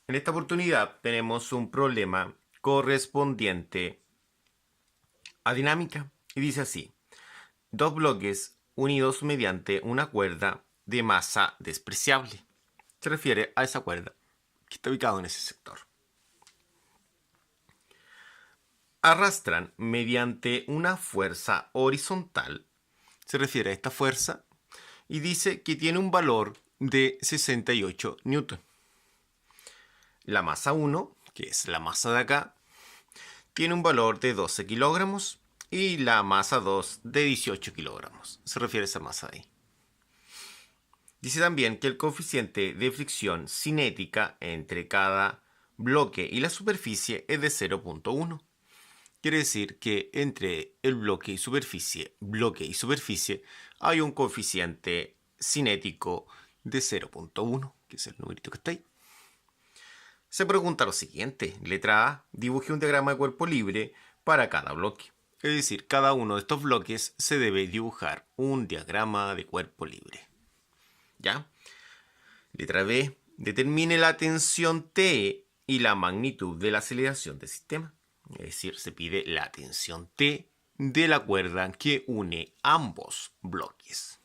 En esta oportunidad tenemos un problema correspondiente a dinámica y dice así: dos bloques unidos mediante una cuerda de masa despreciable. Se refiere a esa cuerda que está ubicada en ese sector. Arrastran mediante una fuerza horizontal. Se refiere a esta fuerza y dice que tiene un valor de 68 newton. La masa 1, que es la masa de acá, tiene un valor de 12 kilogramos y la masa 2 de 18 kilogramos. Se refiere a esa masa de ahí. Dice también que el coeficiente de fricción cinética entre cada bloque y la superficie es de 0.1. Quiere decir que entre el bloque y superficie hay un coeficiente cinético de 0.1, que es el numerito que está ahí. Se pregunta lo siguiente. Letra A. Dibuje un diagrama de cuerpo libre para cada bloque. Es decir, cada uno de estos bloques se debe dibujar un diagrama de cuerpo libre. ¿Ya? Letra B. Determine la tensión T y la magnitud de la aceleración del sistema. Es decir, se pide la tensión T de la cuerda que une ambos bloques.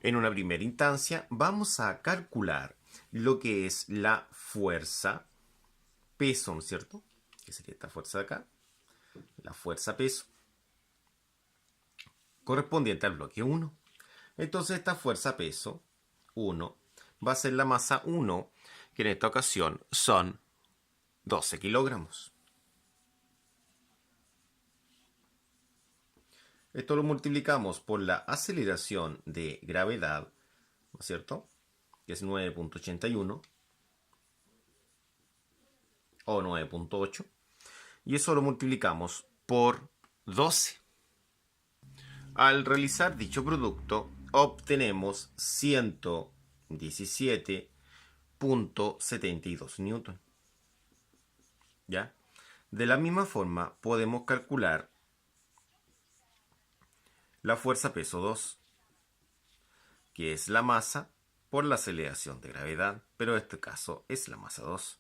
En una primera instancia vamos a calcular lo que es la fuerza peso, ¿no es cierto? Que sería esta fuerza de acá. La fuerza peso correspondiente al bloque 1. Entonces esta fuerza peso 1 va a ser la masa 1, que en esta ocasión son 12 kilogramos. Esto lo multiplicamos por la aceleración de gravedad, ¿no es cierto? Que es 9.81 o 9.8. Y eso lo multiplicamos por 12. Al realizar dicho producto, obtenemos 117.72 newton. ¿Ya? De la misma forma, podemos calcular la fuerza peso 2, que es la masa por la aceleración de gravedad, pero en este caso es la masa 2.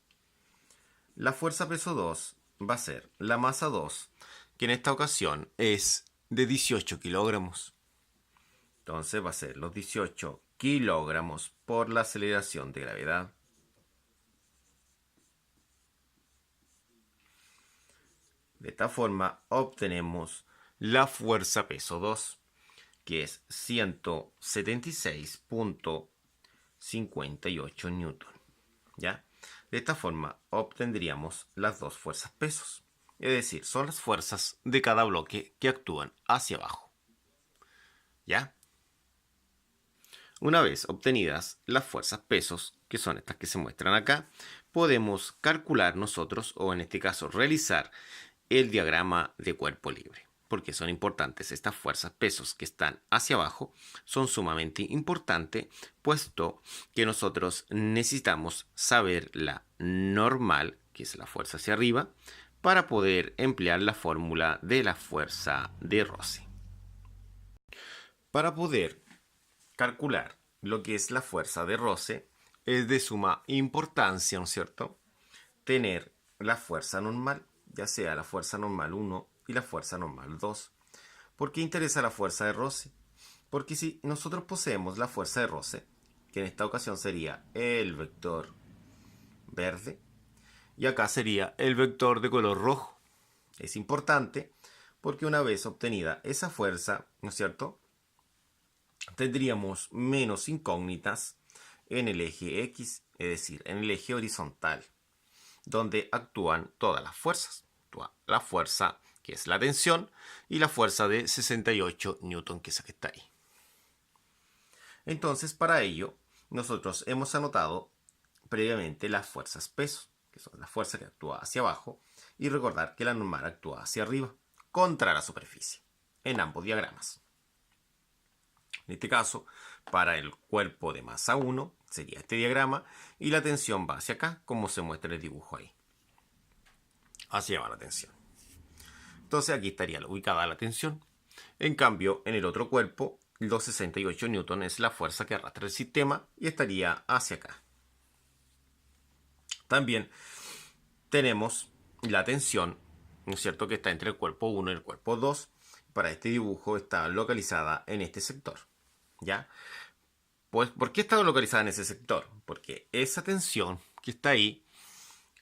La fuerza peso 2 va a ser la masa 2, que en esta ocasión es de 18 kilogramos. Entonces va a ser los 18 kilogramos por la aceleración de gravedad. De esta forma obtenemos la fuerza peso 2, que es 176.58 newton. ¿Ya? De esta forma obtendríamos las dos fuerzas pesos. Es decir, son las fuerzas de cada bloque que actúan hacia abajo. ¿Ya? Una vez obtenidas las fuerzas pesos, que son estas que se muestran acá, podemos calcular nosotros, o en este caso realizar, el diagrama de cuerpo libre. Porque son importantes estas fuerzas pesos que están hacia abajo, son sumamente importantes, puesto que nosotros necesitamos saber la normal, que es la fuerza hacia arriba, para poder emplear la fórmula de la fuerza de roce. Para poder calcular lo que es la fuerza de roce, es de suma importancia, ¿no es cierto?, tener la fuerza normal, ya sea la fuerza normal 1 y la fuerza normal 2. ¿Por qué interesa la fuerza de roce? Porque si nosotros poseemos la fuerza de roce, que en esta ocasión sería el vector verde, y acá sería el vector de color rojo. Es importante porque una vez obtenida esa fuerza, ¿no es cierto?, tendríamos menos incógnitas en el eje X, es decir, en el eje horizontal, donde actúan todas las fuerzas. Actúa la fuerza que es la tensión y la fuerza de 68 newton, que es la que está ahí. Entonces, para ello, nosotros hemos anotado previamente las fuerzas peso, que son la fuerza que actúa hacia abajo, y recordar que la normal actúa hacia arriba, contra la superficie, en ambos diagramas. En este caso, para el cuerpo de masa 1 sería este diagrama y la tensión va hacia acá, como se muestra en el dibujo ahí. Hacia va la tensión. Entonces aquí estaría ubicada la tensión. En cambio, en el otro cuerpo, los 68 newton es la fuerza que arrastra el sistema y estaría hacia acá. También tenemos la tensión, ¿no es cierto?, que está entre el cuerpo 1 y el cuerpo 2. Para este dibujo está localizada en este sector, ¿ya? Pues, ¿por qué está localizada en ese sector? Porque esa tensión que está ahí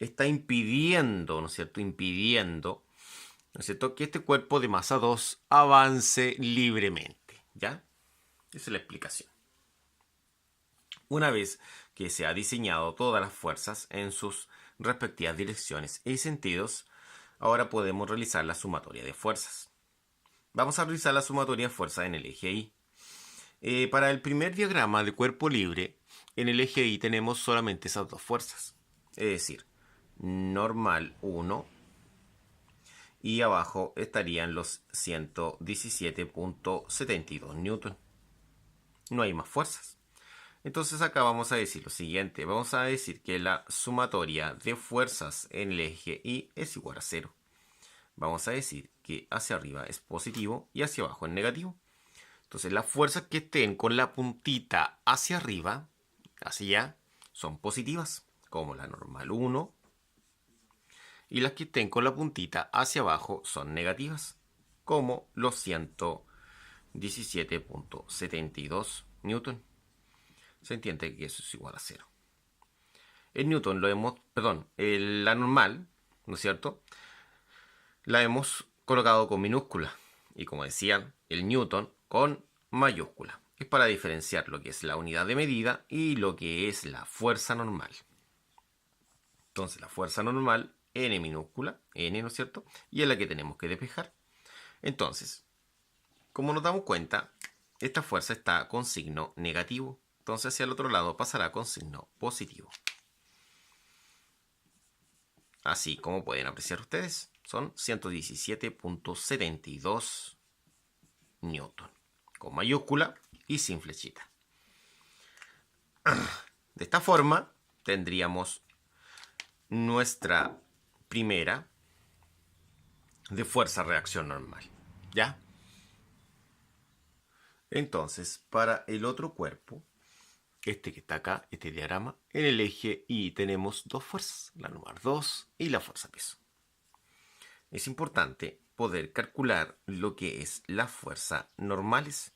está impidiendo, ¿no es cierto?, ¿no es cierto?, que este cuerpo de masa 2 avance libremente, ¿ya? Esa es la explicación. Una vez que se ha diseñado todas las fuerzas en sus respectivas direcciones y sentidos, ahora podemos realizar la sumatoria de fuerzas. Vamos a realizar la sumatoria de fuerzas en el eje Y. Para el primer diagrama de cuerpo libre, en el eje Y tenemos solamente esas dos fuerzas. Es decir, normal 1 y abajo estarían los 117.72 newton. No hay más fuerzas. Entonces acá vamos a decir lo siguiente. Vamos a decir que la sumatoria de fuerzas en el eje Y es igual a 0. Vamos a decir que hacia arriba es positivo y hacia abajo es negativo. Entonces las fuerzas que estén con la puntita hacia arriba, hacia allá, son positivas, como la normal 1. Y las que estén con la puntita hacia abajo son negativas, como los 117.72 newton. Se entiende que eso es igual a 0. El newton la normal, ¿no es cierto?, la hemos colocado con minúscula. Y como decían, el newton con mayúscula. Es para diferenciar lo que es la unidad de medida y lo que es la fuerza normal. Entonces la fuerza normal, n minúscula, n, ¿no es cierto?, y es la que tenemos que despejar. Entonces, como nos damos cuenta, esta fuerza está con signo negativo. Entonces hacia el otro lado pasará con signo positivo. Así como pueden apreciar ustedes, son 117.72 newton, con mayúscula y sin flechita. De esta forma tendríamos nuestra primera de fuerza-reacción normal, ¿ya? Entonces, para el otro cuerpo, este que está acá, este diagrama, en el eje Y tenemos dos fuerzas, la normal 2 y la fuerza peso. Es importante poder calcular lo que es la fuerza normales,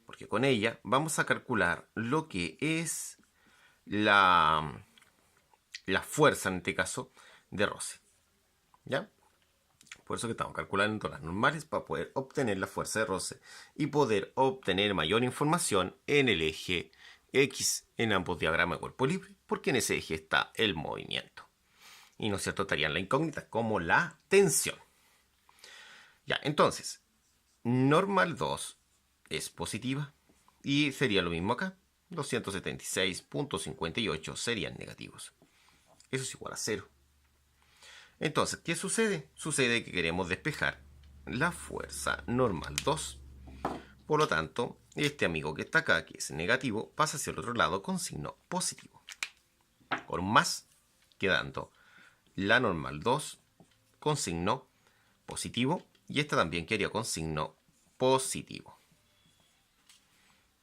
porque con ella vamos a calcular lo que es la fuerza, en este caso, de roce, ¿ya? Por eso que estamos calculando las normales para poder obtener la fuerza de roce y poder obtener mayor información en el eje X en ambos diagramas de cuerpo libre, porque en ese eje está el movimiento. Y no es cierto, estarían la incógnita como la tensión. Ya, entonces, normal 2 es positiva y sería lo mismo acá. 276.58 serían negativos. Eso es igual a 0. Entonces, ¿qué sucede? Sucede que queremos despejar la fuerza normal 2. Por lo tanto, este amigo que está acá, que es negativo, pasa hacia el otro lado con signo positivo. Con un más, quedando la normal 2 con signo positivo y esta también quedaría con signo positivo.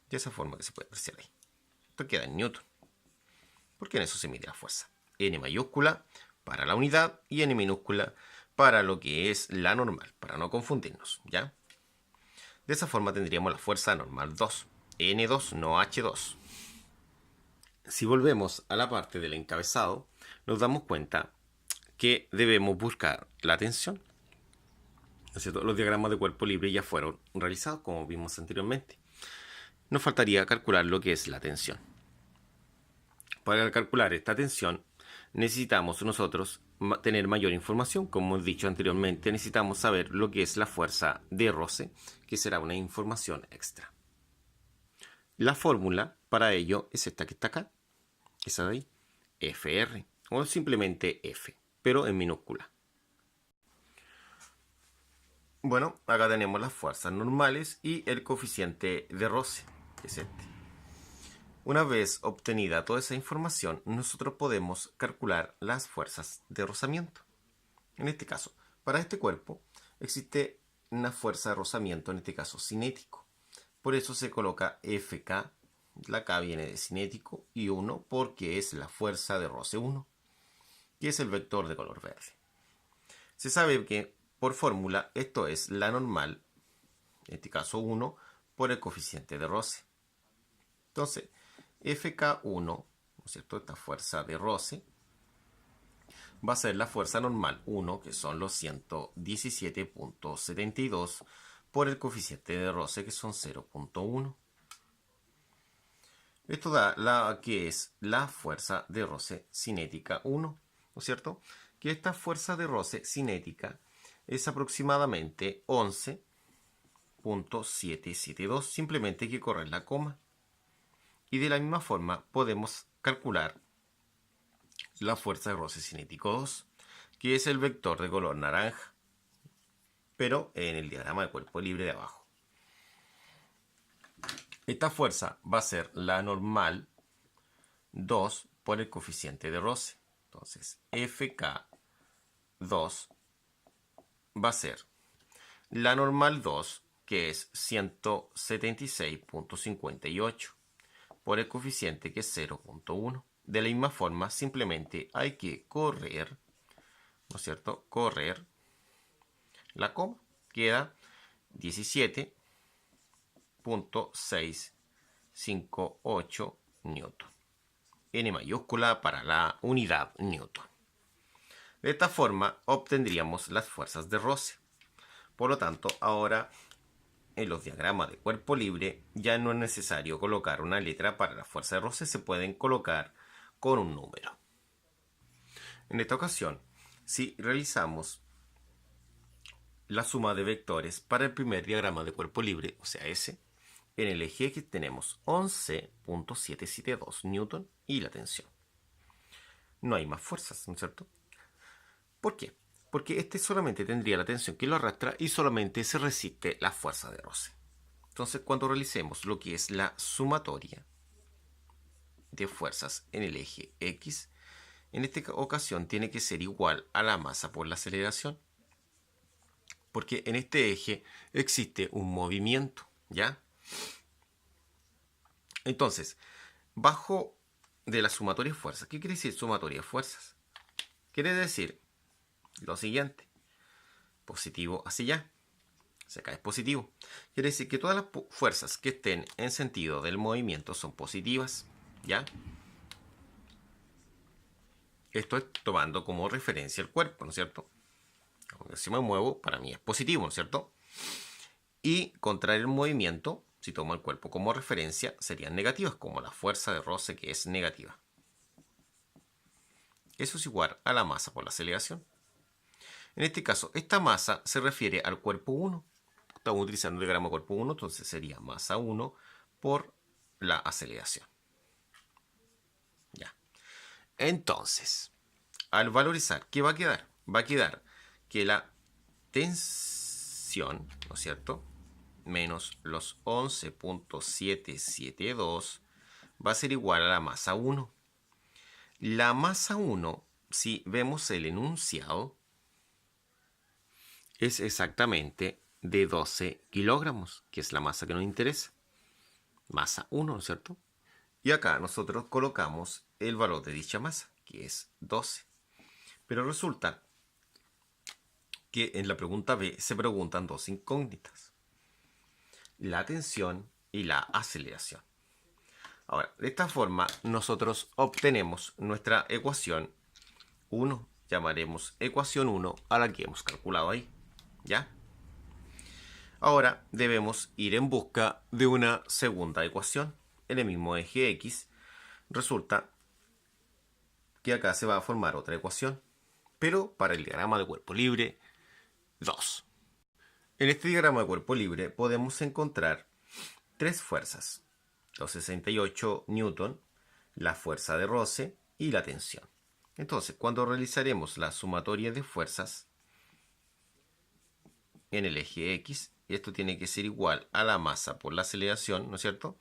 De esa forma que se puede apreciar ahí. Esto queda en newton, porque en eso se mide la fuerza. N mayúscula para la unidad y n minúscula para lo que es la normal, para no confundirnos, ¿ya? De esa forma tendríamos la fuerza normal 2, N2, no H2. Si volvemos a la parte del encabezado, nos damos cuenta que debemos buscar la tensión. ¿No es cierto? Los diagramas de cuerpo libre ya fueron realizados, como vimos anteriormente. Nos faltaría calcular lo que es la tensión. Para calcular esta tensión, necesitamos nosotros tener mayor información. Como he dicho anteriormente, necesitamos saber lo que es la fuerza de roce, que será una información extra. La fórmula para ello es esta que está acá, esa de ahí, FR, o simplemente F, pero en minúscula. Bueno, acá tenemos las fuerzas normales y el coeficiente de roce, que es este. Una vez obtenida toda esa información, nosotros podemos calcular las fuerzas de rozamiento. En este caso, para este cuerpo existe una fuerza de rozamiento, en este caso cinético. Por eso se coloca FK, la K viene de cinético, y 1 porque es la fuerza de roce 1. que es el vector de color verde. Se sabe que por fórmula esto es la normal, en este caso 1, por el coeficiente de roce. Entonces, Fk1, ¿no es cierto? Esta fuerza de roce va a ser la fuerza normal 1, que son los 117.72, por el coeficiente de roce, que son 0.1. Esto da la que es la fuerza de roce cinética 1, ¿no es cierto? Que esta fuerza de roce cinética es aproximadamente 11.772, simplemente hay que correr la coma. Y de la misma forma podemos calcular la fuerza de roce cinético 2, que es el vector de color naranja, pero en el diagrama de cuerpo libre de abajo. Esta fuerza va a ser la normal 2 por el coeficiente de roce. Entonces, Fk2 va a ser la normal 2, que es 176.58, por el coeficiente, que es 0.1. De la misma forma, simplemente hay que correr, ¿no es cierto? Correr la coma. Queda 17.658 newton. N mayúscula para la unidad newton. De esta forma obtendríamos las fuerzas de roce. Por lo tanto, ahora en los diagramas de cuerpo libre ya no es necesario colocar una letra para la fuerza de roce, se pueden colocar con un número. En esta ocasión, si realizamos la suma de vectores para el primer diagrama de cuerpo libre, o sea S, en el eje X tenemos 11.772 newton y la tensión. No hay más fuerzas, ¿no es cierto? ¿Por qué? Porque este solamente tendría la tensión que lo arrastra y solamente se resiste la fuerza de roce. Entonces, cuando realicemos lo que es la sumatoria de fuerzas en el eje X, en esta ocasión tiene que ser igual a la masa por la aceleración, porque en este eje existe un movimiento, ¿ya? Entonces, bajo de la sumatoria de fuerzas, ¿qué quiere decir sumatoria de fuerzas? Quiere decir lo siguiente: positivo hacia allá, acá es positivo. Quiere decir que todas las fuerzas que estén en sentido del movimiento son positivas, ¿ya? Esto es tomando como referencia el cuerpo, ¿no es cierto? Cuando si me muevo, para mí es positivo, ¿no es cierto? Y contrario el movimiento, si tomo el cuerpo como referencia, serían negativas, como la fuerza de roce, que es negativa. Eso es igual a la masa por la aceleración. En este caso, esta masa se refiere al cuerpo 1. Estamos utilizando el diagrama cuerpo 1, entonces sería masa 1 por la aceleración. Ya. Entonces, al valorizar, ¿qué va a quedar? Va a quedar que la tensión, ¿no es cierto?, menos los 11.772 va a ser igual a la masa 1. La masa 1, si vemos el enunciado, es exactamente de 12 kilogramos, que es la masa que nos interesa. Masa 1, ¿no es cierto? Y acá nosotros colocamos el valor de dicha masa, que es 12. Pero resulta que en la pregunta B se preguntan dos incógnitas: la tensión y la aceleración. Ahora, de esta forma nosotros obtenemos nuestra ecuación 1. Llamaremos ecuación 1 a la que hemos calculado ahí, ¿ya? Ahora debemos ir en busca de una segunda ecuación. En el mismo eje X resulta que acá se va a formar otra ecuación, pero para el diagrama de cuerpo libre 2. En este diagrama de cuerpo libre podemos encontrar tres fuerzas: los 68 newton, la fuerza de roce y la tensión. Entonces, cuando realizaremos la sumatoria de fuerzas en el eje X, esto tiene que ser igual a la masa por la aceleración, ¿no es cierto?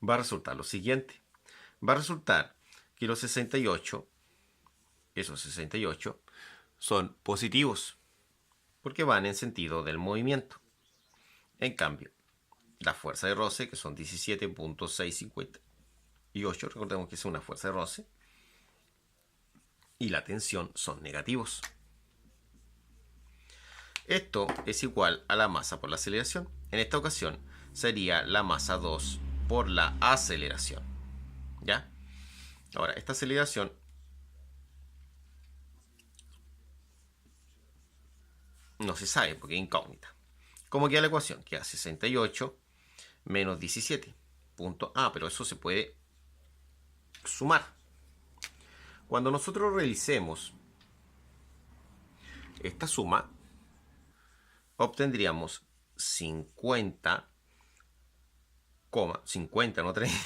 Va a resultar lo siguiente. Va a resultar que los 68, esos 68, son positivos, porque van en sentido del movimiento. En cambio, la fuerza de roce, que son 17.658, recordemos que es una fuerza de roce, y la tensión son negativos. Esto es igual a la masa por la aceleración. En esta ocasión sería la masa 2 por la aceleración. ¿Ya? Ahora, esta aceleración no se sabe porque es incógnita. ¿Cómo queda la ecuación? Queda 68 menos 17. Pero eso se puede sumar. Cuando nosotros realicemos esta suma, obtendríamos 50, 50, no 30,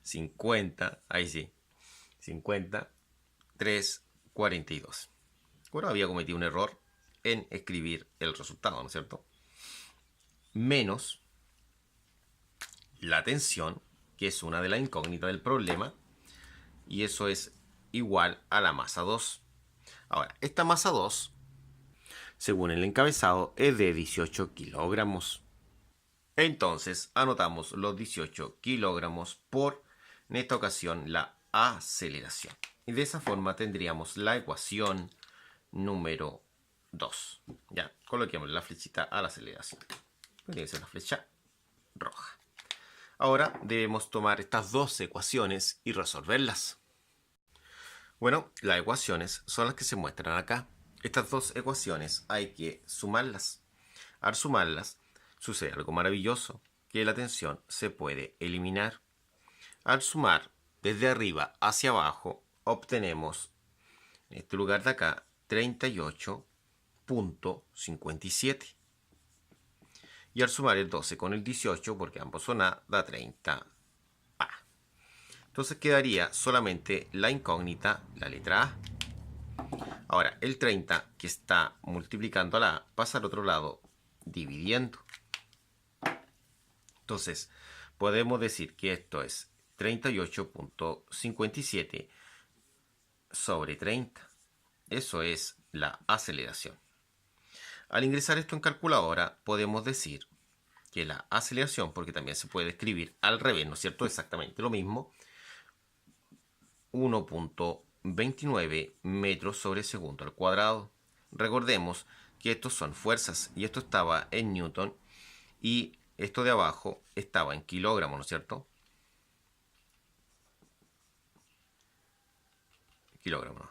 50, ahí sí, 50, 3, 42. Bueno, había cometido un error en escribir el resultado, ¿no es cierto? Menos la tensión, que es una de las incógnitas del problema, y eso es igual a la masa 2. Ahora, esta masa 2, según el encabezado, es de 18 kilogramos. Entonces, anotamos los 18 kilogramos por, en esta ocasión, la aceleración. Y de esa forma tendríamos la ecuación número 2. Ya, coloquemos la flechita a la aceleración. Tiene que ser la flecha roja. Ahora debemos tomar estas dos ecuaciones y resolverlas. Bueno, las ecuaciones son las que se muestran acá. Estas dos ecuaciones hay que sumarlas. Al sumarlas, sucede algo maravilloso, que la tensión se puede eliminar. Al sumar desde arriba hacia abajo, obtenemos, en este lugar de acá, 38.57. Y al sumar el 12 con el 18, porque ambos son A, da 30A. Entonces quedaría solamente la incógnita, la letra A. Ahora, el 30 que está multiplicando a la A pasa al otro lado dividiendo. Entonces, podemos decir que esto es 38.57 sobre 30. Eso es la aceleración. Al ingresar esto en calculadora, podemos decir que la aceleración, porque también se puede escribir al revés, ¿no es cierto? Exactamente lo mismo. 1.29 metros sobre segundo al cuadrado. Recordemos que estos son fuerzas y esto estaba en Newton y esto de abajo estaba en kilogramos, ¿no es cierto? Kilogramos.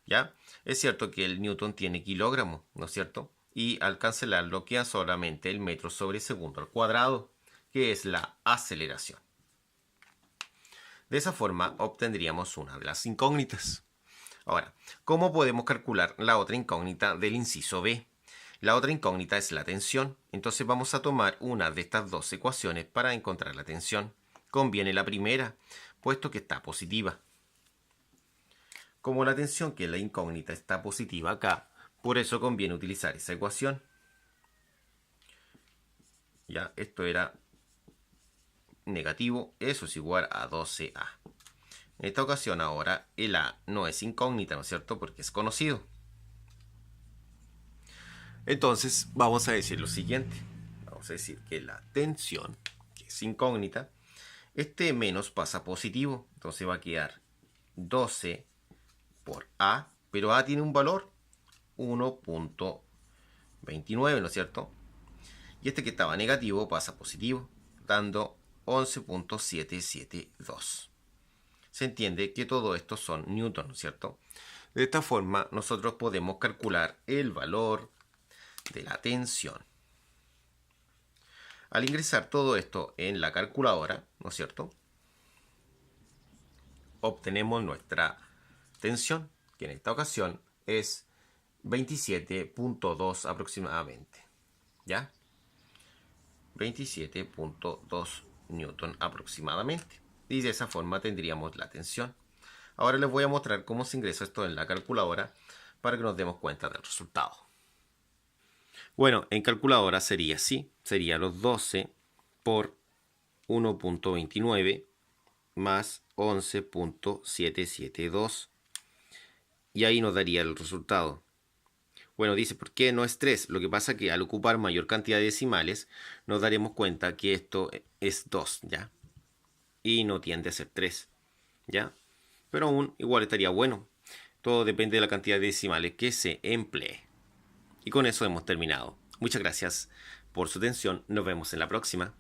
¿Ya? Es cierto que el Newton tiene kilogramos, ¿no es cierto? Y al cancelarlo queda solamente el metro sobre segundo al cuadrado, que es la aceleración. De esa forma obtendríamos una de las incógnitas. Ahora, ¿cómo podemos calcular la otra incógnita del inciso B? La otra incógnita es la tensión. Entonces vamos a tomar una de estas dos ecuaciones para encontrar la tensión. Conviene la primera, puesto que está positiva. Como la tensión, que es la incógnita, está positiva acá, por eso conviene utilizar esa ecuación. Ya, esto era negativo, eso es igual a 12A. En esta ocasión ahora el A no es incógnita, ¿no es cierto? Porque es conocido. Entonces vamos a decir lo siguiente. Vamos a decir que la tensión, que es incógnita, este menos pasa a positivo. Entonces va a quedar 12 por A, pero A tiene un valor 1.29, ¿no es cierto? Y este que estaba negativo pasa a positivo, dando 11.772. Se entiende que todo esto son newton, ¿no es cierto? De esta forma nosotros podemos calcular el valor de la tensión. Al ingresar todo esto en la calculadora, ¿no es cierto? Obtenemos nuestra tensión, que en esta ocasión es 27.2 aproximadamente. ¿Ya? 27.2 newton aproximadamente. Y de esa forma tendríamos la tensión. Ahora les voy a mostrar cómo se ingresa esto en la calculadora para que nos demos cuenta del resultado. Bueno, en calculadora sería así. Sería los 12 por 1.29 más 11.772. Y ahí nos daría el resultado. Bueno, dice, ¿por qué no es 3? Lo que pasa es que al ocupar mayor cantidad de decimales, nos daremos cuenta que esto es 2, ¿ya? Y no tiende a ser 3, ¿ya? pero aún igual estaría bueno. Todo depende de la cantidad de decimales que se emplee. Y con eso hemos terminado. Muchas gracias por su atención. Nos vemos en la próxima.